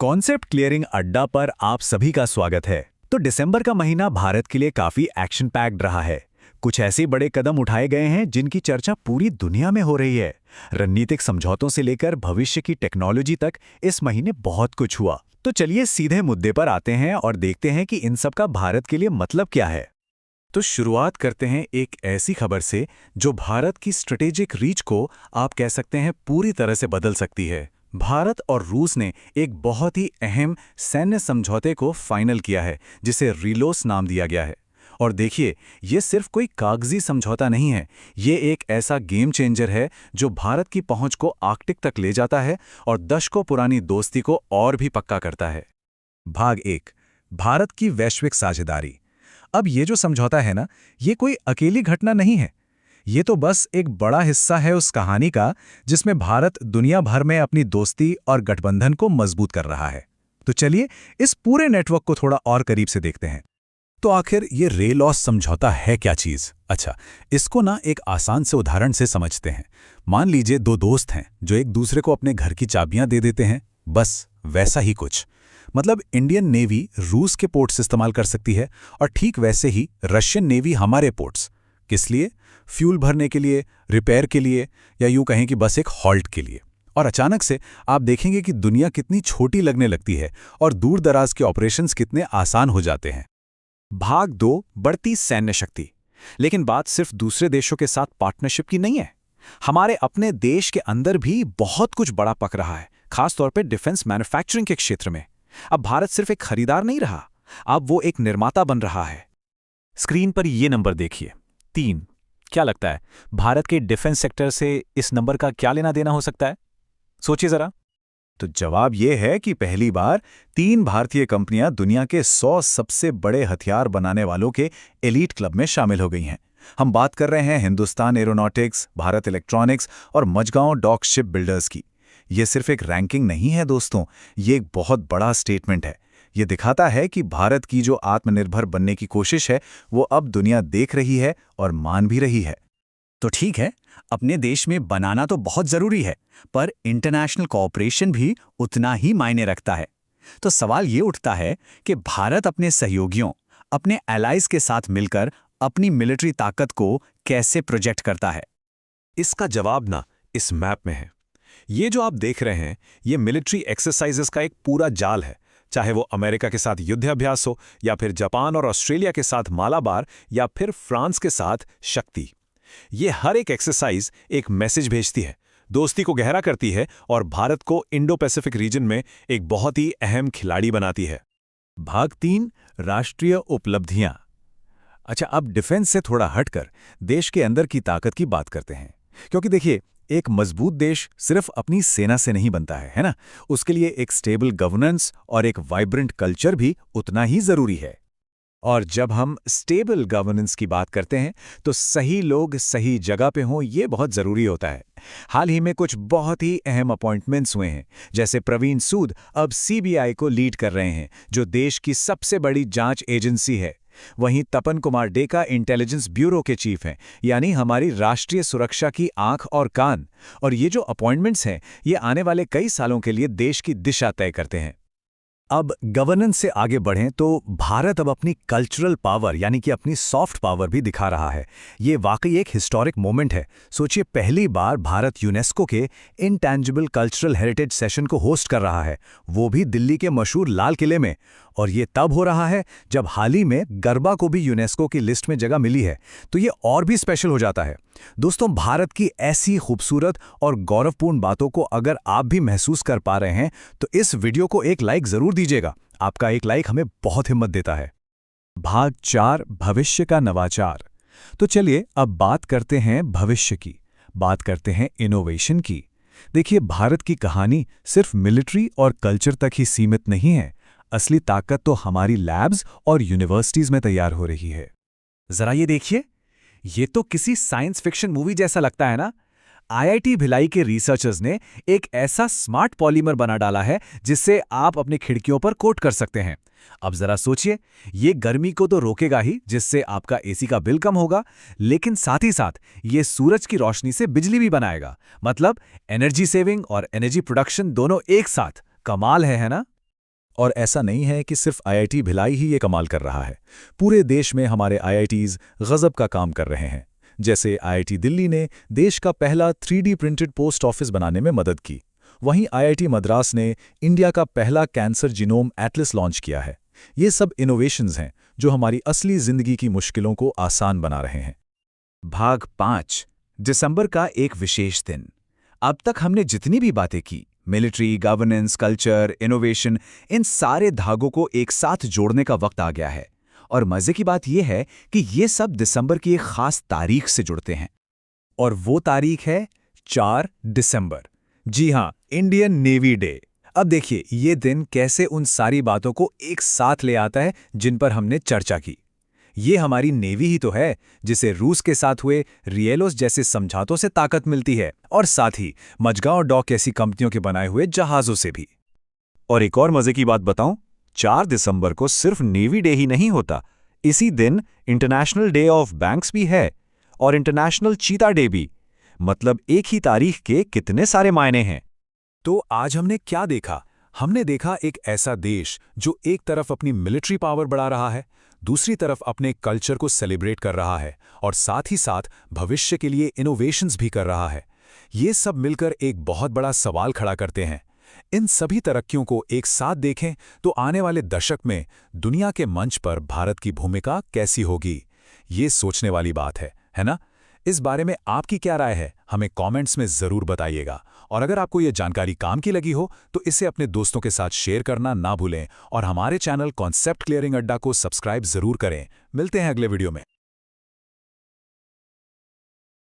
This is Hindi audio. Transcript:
कॉन्सेप्ट क्लियरिंग अड्डा पर आप सभी का स्वागत है। तो दिसंबर का महीना भारत के लिए काफी एक्शन पैक्ड रहा है। कुछ ऐसे बड़े कदम उठाए गए हैं जिनकी चर्चा पूरी दुनिया में हो रही है। रणनीतिक समझौतों से लेकर भविष्य की टेक्नोलॉजी तक इस महीने बहुत कुछ हुआ। तो चलिए सीधे मुद्दे पर आते हैं और देखते हैं कि इन सब का भारत के लिए मतलब क्या है। तो शुरुआत करते हैं एक ऐसी खबर से जो भारत की स्ट्रेटेजिक रीच को आप कह सकते हैं पूरी तरह से बदल सकती है। भारत और रूस ने एक बहुत ही अहम सैन्य समझौते को फाइनल किया है जिसे रिलोस नाम दिया गया है। और देखिए, ये सिर्फ कोई कागजी समझौता नहीं है, ये एक ऐसा गेम चेंजर है जो भारत की पहुंच को आर्कटिक तक ले जाता है और दशकों पुरानी दोस्ती को और भी पक्का करता है। भाग 1, भारत की वैश्विक साझेदारी। अब ये जो समझौता है ना, ये कोई अकेली घटना नहीं है। ये तो बस एक बड़ा हिस्सा है उस कहानी का जिसमें भारत दुनिया भर में अपनी दोस्ती और गठबंधन को मजबूत कर रहा है। तो चलिए इस पूरे नेटवर्क को थोड़ा और करीब से देखते हैं। तो आखिर ये रेलॉस समझौता है क्या चीज? अच्छा, इसको ना एक आसान से उदाहरण से समझते हैं। मान लीजिए दो दोस्त हैं जो एक दूसरे को अपने घर की चाबियां दे देते हैं। बस वैसा ही कुछ। मतलब इंडियन नेवी रूस के पोर्ट्स इस्तेमाल कर सकती है और ठीक वैसे ही रशियन नेवी हमारे पोर्ट्स। किस लिए? फ्यूल भरने के लिए, रिपेयर के लिए, या यूं कहें कि बस एक हॉल्ट के लिए। और अचानक से आप देखेंगे कि दुनिया कितनी छोटी लगने लगती है और दूर दराज के ऑपरेशंस कितने आसान हो जाते हैं। भाग 2, बढ़ती सैन्य शक्ति। लेकिन बात सिर्फ दूसरे देशों के साथ पार्टनरशिप की नहीं है। हमारे अपने देश के अंदर भी बहुत कुछ बड़ा पक रहा है, खासतौर पर डिफेंस मैन्युफैक्चरिंग के क्षेत्र में। अब भारत सिर्फ एक खरीदार नहीं रहा, अब वो एक निर्माता बन रहा है। स्क्रीन पर ये नंबर देखिए, 3। क्या लगता है भारत के डिफेंस सेक्टर से इस नंबर का क्या लेना देना हो सकता है? सोचिए जरा। तो जवाब यह है कि पहली बार 3 भारतीय कंपनियां दुनिया के 100 सबसे बड़े हथियार बनाने वालों के एलीट क्लब में शामिल हो गई हैं। हम बात कर रहे हैं हिंदुस्तान एरोनॉटिक्स, भारत इलेक्ट्रॉनिक्स और मझगांव डॉक शिप बिल्डर्स की। ये सिर्फ एक रैंकिंग नहीं है दोस्तों, ये एक बहुत बड़ा स्टेटमेंट है। ये दिखाता है कि भारत की जो आत्मनिर्भर बनने की कोशिश है वो अब दुनिया देख रही है और मान भी रही है। तो ठीक है, अपने देश में बनाना तो बहुत जरूरी है, पर इंटरनेशनल कोऑपरेशन भी उतना ही मायने रखता है। तो सवाल ये उठता है कि भारत अपने सहयोगियों, अपने एलाइज के साथ मिलकर अपनी मिलिट्री ताकत को कैसे प्रोजेक्ट करता है। इसका जवाब ना इस मैप में है। ये जो आप देख रहे हैं, ये मिलिट्री एक्सरसाइजेस का एक पूरा जाल है। चाहे वो अमेरिका के साथ युद्धाभ्यास हो, या फिर जापान और ऑस्ट्रेलिया के साथ मालाबार, या फिर फ्रांस के साथ शक्ति। ये हर एक एक्सरसाइज एक मैसेज भेजती है, दोस्ती को गहरा करती है और भारत को इंडो पैसिफिक रीजन में एक बहुत ही अहम खिलाड़ी बनाती है। भाग 3, राष्ट्रीय उपलब्धियां। अच्छा, अब डिफेंस से थोड़ा हटकर देश के अंदर की ताकत की बात करते हैं। क्योंकि देखिए, एक मजबूत देश सिर्फ अपनी सेना से नहीं बनता है ना? उसके लिए एक स्टेबल गवर्नेंस और एक वाइब्रेंट कल्चर भी उतना ही जरूरी है। और जब हम स्टेबल गवर्नेंस की बात करते हैं तो सही लोग सही जगह पे हों, ये बहुत ज़रूरी होता है। हाल ही में कुछ बहुत ही अहम अपॉइंटमेंट्स हुए हैं, जैसे प्रवीण सूद अब सीबीआई को लीड कर रहे हैं, जो देश की सबसे बड़ी जांच एजेंसी है। वहीं तपन कुमार डेका इंटेलिजेंस ब्यूरो के चीफ हैं, यानी हमारी राष्ट्रीय सुरक्षा की आंख और कान। और ये जो अपॉइंटमेंट्स हैं, ये आने वाले कई सालों के लिए देश की दिशा तय करते हैं। अब गवर्नेंस से आगे बढ़ें तो भारत अब अपनी कल्चरल पावर यानी कि अपनी सॉफ्ट पावर भी दिखा रहा है। ये वाकई एक हिस्टोरिक मोमेंट है। सोचिए, पहली बार भारत यूनेस्को के इंटैंजिबल कल्चरल हेरिटेज सेशन को होस्ट कर रहा है, वो भी दिल्ली के मशहूर लाल किले में। और ये तब हो रहा है जब हाल ही में गरबा को भी यूनेस्को की लिस्ट में जगह मिली है, तो ये और भी स्पेशल हो जाता है। दोस्तों, भारत की ऐसी खूबसूरत और गौरवपूर्ण बातों को अगर आप भी महसूस कर पा रहे हैं तो इस वीडियो को एक लाइक जरूर दीजिएगा। आपका एक लाइक हमें बहुत हिम्मत देता है। भाग 4, भविष्य का नवाचार। तो चलिए अब बात करते हैं भविष्य की, बात करते हैं इनोवेशन की। देखिए, भारत की कहानी सिर्फ मिलिट्री और कल्चर तक ही सीमित नहीं है। असली ताकत तो हमारी लैब्स और यूनिवर्सिटीज में तैयार हो रही है। जरा ये देखिए, ये तो किसी साइंस फिक्शन मूवी जैसा लगता है ना? आईआईटी भिलाई के रिसर्चर्स ने एक ऐसा स्मार्ट पॉलीमर बना डाला है जिससे आप अपनी खिड़कियों पर कोट कर सकते हैं। अब जरा सोचिए, ये गर्मी को तो रोकेगा ही, जिससे आपका एसी का बिल कम होगा, लेकिन साथ ही साथ ये सूरज की रोशनी से बिजली भी बनाएगा। मतलब एनर्जी सेविंग और एनर्जी प्रोडक्शन दोनों एक साथ। कमाल है ना? और ऐसा नहीं है कि सिर्फ आईआईटी भिलाई ही ये कमाल कर रहा है। पूरे देश में हमारे आईआईटीज गजब का काम कर रहे हैं। जैसे आईआईटी दिल्ली ने देश का पहला 3D प्रिंटेड पोस्ट ऑफिस बनाने में मदद की। वहीं आईआईटी मद्रास ने इंडिया का पहला कैंसर जीनोम एटलस लॉन्च किया है। ये सब इनोवेशंस हैं जो हमारी असली जिंदगी की मुश्किलों को आसान बना रहे हैं। भाग 5, दिसंबर का एक विशेष दिन। अब तक हमने जितनी भी बातें की, मिलिट्री, गवर्नेंस, कल्चर, इनोवेशन, इन सारे धागों को एक साथ जोड़ने का वक्त आ गया है। और मजे की बात यह है कि ये सब दिसंबर की एक खास तारीख से जुड़ते हैं। और वो तारीख है 4 दिसंबर। जी हां, इंडियन नेवी डे। अब देखिए ये दिन कैसे उन सारी बातों को एक साथ ले आता है जिन पर हमने चर्चा की। ये हमारी नेवी ही तो है जिसे रूस के साथ हुए रियलोस जैसे समझौतों से ताकत मिलती है, और साथ ही मझगांव डॉक ऐसी कंपनियों के बनाए हुए जहाजों से भी। और एक और मजे की बात बताऊं, 4 दिसंबर को सिर्फ नेवी डे ही नहीं होता, इसी दिन इंटरनेशनल डे ऑफ बैंक्स भी है और इंटरनेशनल चीता डे भी। मतलब एक ही तारीख के कितने सारे मायने हैं। तो आज हमने क्या देखा? हमने देखा एक ऐसा देश जो एक तरफ अपनी मिलिट्री पावर बढ़ा रहा है, दूसरी तरफ अपने कल्चर को सेलिब्रेट कर रहा है, और साथ ही साथ भविष्य के लिए इनोवेशंस भी कर रहा है। ये सब मिलकर एक बहुत बड़ा सवाल खड़ा करते हैं। इन सभी तरक्कियों को एक साथ देखें तो आने वाले दशक में दुनिया के मंच पर भारत की भूमिका कैसी होगी? ये सोचने वाली बात है ना? इस बारे में आपकी क्या राय है? हमें कमेंट्स में ज़रूर बताइएगा। और अगर आपको ये जानकारी काम की लगी हो तो इसे अपने दोस्तों के साथ शेयर करना ना भूलें, और हमारे चैनल कॉन्सेप्ट क्लियरिंग अड्डा को सब्सक्राइब ज़रूर करें। मिलते हैं अगले वीडियो में।